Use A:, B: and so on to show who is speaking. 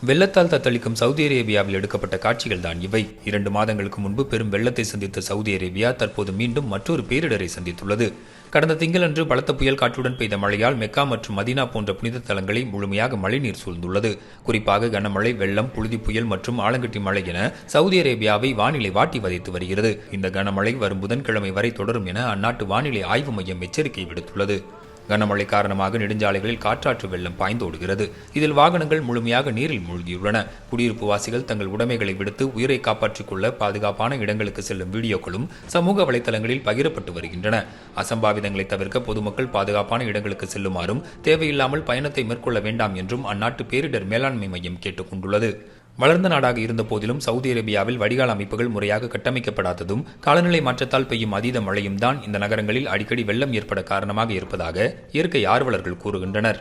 A: வெள்ளத்தால் தத்தளிக்கும் சவுதி அரேபியாவில் எடுக்கப்பட்ட காட்சிகள் தான் இவை. 2 மாதங்களுக்கு முன்பு பெரும் வெள்ளத்தை சந்தித்த சவுதி அரேபியா தற்போது மீண்டும் மற்றொரு பேரிடரை சந்தித்துள்ளது. கடந்த திங்களன்று பலத்த புயல் காற்றுடன் பெய்த மழையால் மெக்கா மற்றும் மதீனா போன்ற புனித தலங்களை முழுமையாக மழைநீர் சூழ்ந்துள்ளது. குறிப்பாக கனமழை, வெள்ளம், புழுதி புயல் மற்றும் ஆலங்கட்டி மழை என சவுதி அரேபியாவை வானிலை வாட்டி வதைத்து வருகிறது. இந்த கனமழை வரும் புதன்கிழமை வரை தொடரும் என அந்நாட்டு வானிலை ஆய்வு மையம் எச்சரிக்கை விடுத்துள்ளது. கனமழை காரணமாக நெடுஞ்சாலைகளில் காற்றாற்று வெள்ளம் பாய்ந்தோடுகிறது. இதில் வாகனங்கள் முழுமையாக நீரில் மூழ்கியுள்ளன. குடியிருப்பு வாசிகள் தங்கள் உடைமைகளை விடுத்து உயிரை காப்பாற்றிக் கொள்ள பாதுகாப்பான இடங்களுக்கு செல்லும் வீடியோக்களும் சமூக வலைதளங்களில் பகிரப்பட்டு வருகின்றன. அசம்பாவிதங்களை தவிர்க்க பொதுமக்கள் பாதுகாப்பான இடங்களுக்கு செல்லுமாறும் தேவையில்லாமல் பயணத்தை மேற்கொள்ள வேண்டாம் என்றும் அந்நாட்டு பேரிடர் மேலாண்மை மையம் கேட்டுக் கொண்டுள்ளது. வளர்ந்த நாடாக இருந்த போதிலும் சவுதி அரேபியாவில் வடிகால் அமைப்புகள் முறையாக கட்டமைக்கப்படாததும் காலநிலை மாற்றத்தால் பெய்யும் அதீத மழையும் தான் இந்த நகரங்களில் அடிக்கடி வெள்ளம் ஏற்பட காரணமாக இருப்பதாக இயற்கை ஆர்வலர்கள் கூறுகின்றனர்.